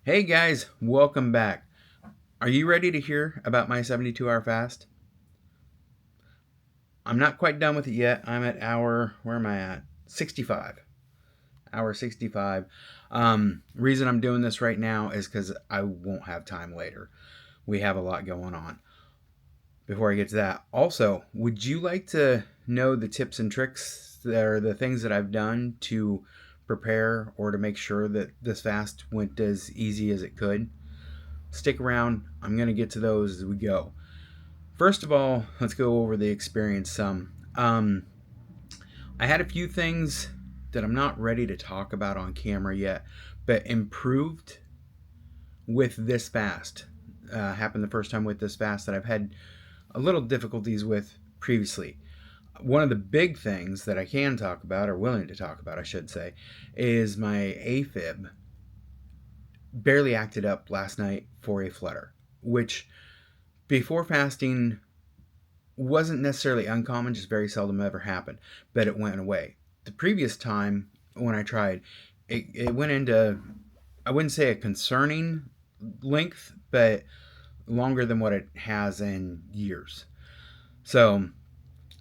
Hey guys, welcome back. Are you ready to hear about my 72-hour fast? I'm not quite done with it yet. I'm at where am I at? 65. Hour 65. Reason I'm doing this right now is because I won't have time later. We have a lot going on. Before I get to that, also, would you like to know the tips and tricks that are the things that I've done to prepare or to make sure that this fast went as easy as it could? Stick around. I'm going to get to those as we go. First of all, let's go over the experience some. I had a few things that I'm not ready to talk about on camera yet, but improved with this fast. Happened the first time with this fast that I've had a little difficulties with previously. One of the big things that I can talk about, or willing to talk about, I should say, is my AFib barely acted up last night for a flutter, which before fasting wasn't necessarily uncommon, just very seldom ever happened, but it went away. The previous time when I tried, it went into, I wouldn't say a concerning length, but longer than what it has in years. So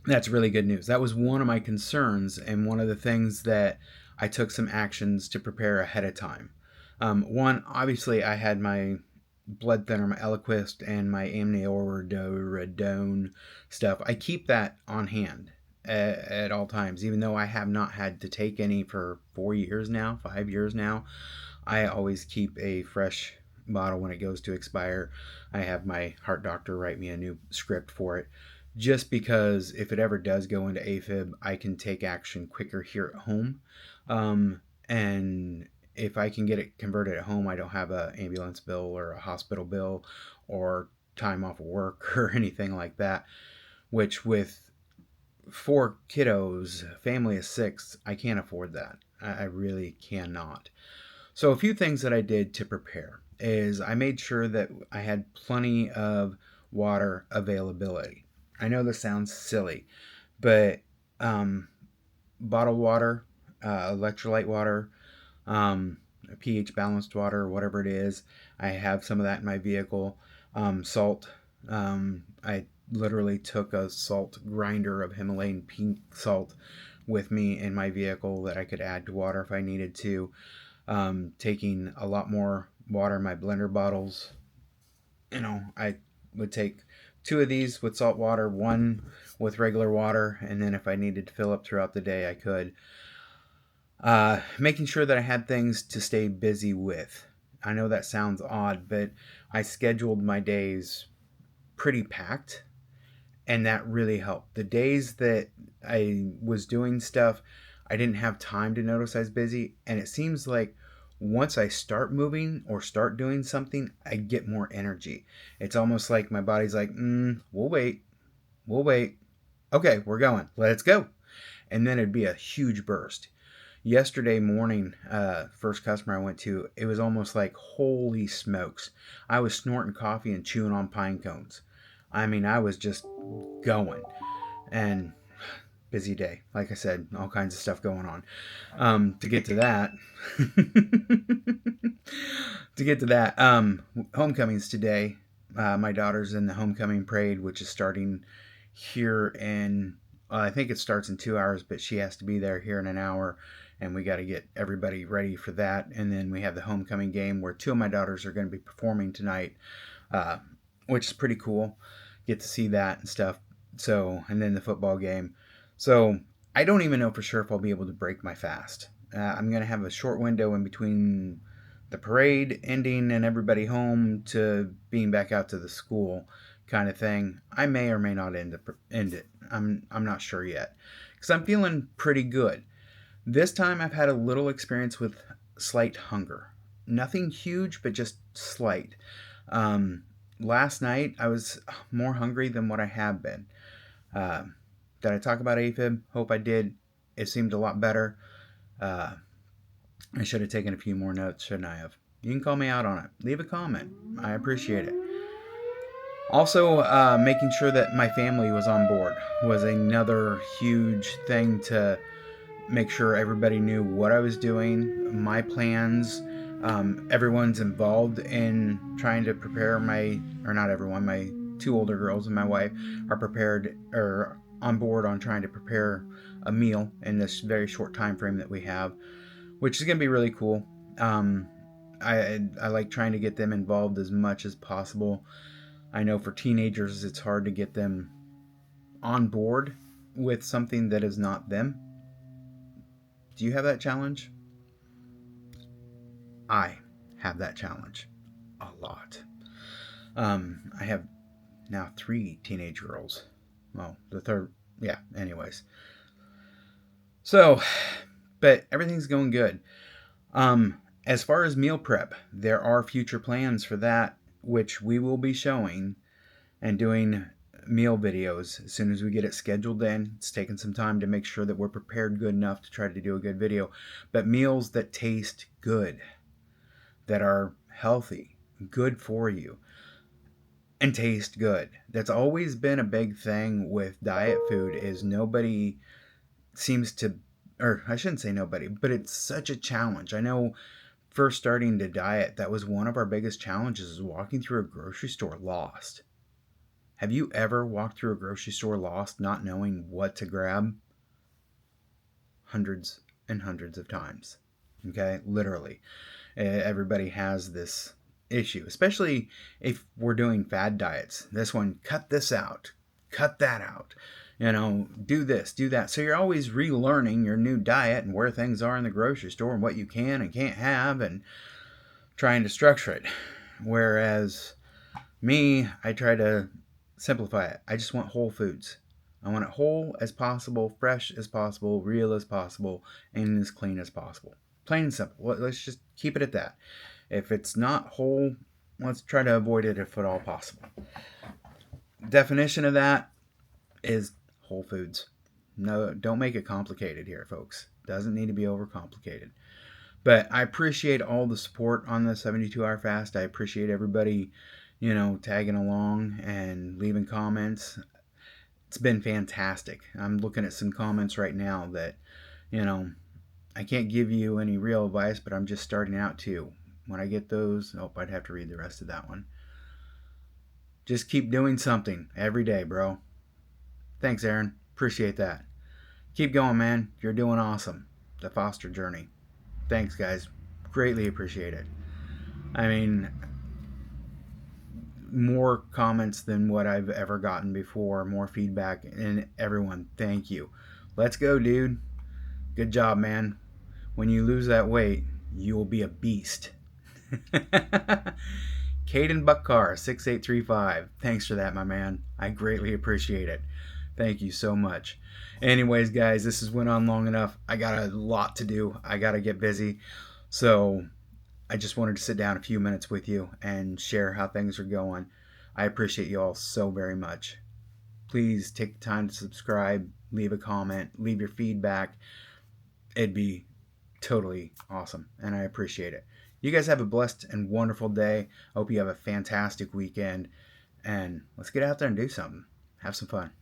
that's really good news. That was one of my concerns, and one of the things that I took some actions to prepare ahead of time. One, obviously, I had my blood thinner, my Eliquis, and my amiodarone stuff. I keep that on hand at all times, even though I have not had to take any for 4 years now, 5 years now. I always keep a fresh bottle when it goes to expire. I have my heart doctor write me a new script for it, just because if it ever does go into AFib, I can take action quicker here at home. And if I can get it converted at home, I don't have an ambulance bill or a hospital bill or time off of work or anything like that. Which, with 4 kiddos, family of 6, I can't afford that. I really cannot. So a few things that I did to prepare is I made sure that I had plenty of water availability. I know this sounds silly, but um, bottled water, electrolyte water, pH balanced water, whatever it is. I have some of that in my vehicle. Salt. I literally took a salt grinder of Himalayan pink salt with me in my vehicle that I could add to water if I needed to. Taking a lot more water in my blender bottles. I would take 2 of these with salt water, one with regular water, and then if I needed to fill up throughout the day, I could. Making sure that I had things to stay busy with. I know that sounds odd, but I scheduled my days pretty packed, and that really helped. The days that I was doing stuff, I didn't have time to notice I was busy, and it seems like once I start moving or start doing something, I get more energy. It's almost like my body's like, we'll wait. Okay, we're going. Let's go. And then it'd be a huge burst. Yesterday morning, first customer I went to, it was almost like, holy smokes. I was snorting coffee and chewing on pine cones. I mean, I was just going. And busy day. Like I said, all kinds of stuff going on. To get to that, homecoming's today. My daughter's in the homecoming parade, which is starting here in, I think it starts in 2 hours, but she has to be there here in an hour. And we got to get everybody ready for that. And then we have the homecoming game where 2 of my daughters are going to be performing tonight, uh, which is pretty cool. Get to see that and stuff. So, and then the football game. So, I don't even know for sure if I'll be able to break my fast. I'm going to have a short window in between the parade ending and everybody home to being back out to the school kind of thing. I may or may not end it. I'm not sure yet, because I'm feeling pretty good. This time I've had a little experience with slight hunger. Nothing huge, but just slight. Um, Last night I was more hungry than what I have been. Uh, did I talk about AFib? Hope I did. It seemed a lot better. Uh, I should have taken a few more notes, shouldn't I have? You can call me out on it. Leave a comment. I appreciate it. Also, making sure that my family was on board was another huge thing to make sure everybody knew what I was doing, my plans, Everyone's involved in trying to prepare not everyone, my two older girls and my wife are prepared or on board on trying to prepare a meal in this very short time frame that we have, which is going to be really cool. Um, I like trying to get them involved as much as possible. I know for teenagers it's hard to get them on board with something that is not them. Do you have that challenge? I have that challenge a lot. I have now 3 teenage girls. Well, the third, yeah, anyways. So, but everything's going good. As far as meal prep, there are future plans for that, which we will be showing and doing meal videos as soon as we get it scheduled in. It's taken some time to make sure that we're prepared good enough to try to do a good video. But meals that taste good, that are healthy, good for you, and taste good. That's always been a big thing with diet food is nobody seems to, or I shouldn't say nobody, but it's such a challenge. I know first starting to diet, that was one of our biggest challenges is walking through a grocery store lost. Have you ever walked through a grocery store lost, not knowing what to grab? Hundreds and hundreds of times. Okay, literally. Everybody has this issue, especially if we're doing fad diets. This one, cut this out, cut that out, do this, do that. So you're always relearning your new diet and where things are in the grocery store and what you can and can't have and trying to structure it. Whereas me, I try to simplify it. I just want whole foods. I want it whole as possible, fresh as possible, real as possible, and as clean as possible. Plain and simple. Let's just keep it at that. If it's not whole, let's try to avoid it if at all possible. Definition of that is whole foods. No, don't make it complicated here, folks. Doesn't need to be overcomplicated. But I appreciate all the support on the 72-hour fast. I appreciate everybody, tagging along and leaving comments. It's been fantastic. I'm looking at some comments right now that, I can't give you any real advice, but I'm just starting out too. When I get those, I'd have to read the rest of that one. Just keep doing something every day, bro. Thanks, Aaron. Appreciate that. Keep going, man. You're doing awesome. The foster journey. Thanks, guys. Greatly appreciate it. I mean, more comments than what I've ever gotten before, more feedback, and everyone, thank you. Let's go, dude. Good job, man. When you lose that weight, you will be a beast. Caden Buckcar, 6835. Thanks for that, my man. I greatly appreciate it. Thank you so much. Anyways, guys, this has went on long enough. I got a lot to do. I got to get busy. So I just wanted to sit down a few minutes with you and share how things are going. I appreciate you all so very much. Please take the time to subscribe, leave a comment, leave your feedback. It'd be totally awesome, and I appreciate it. You guys have a blessed and wonderful day. I hope you have a fantastic weekend, and let's get out there and do something. Have some fun.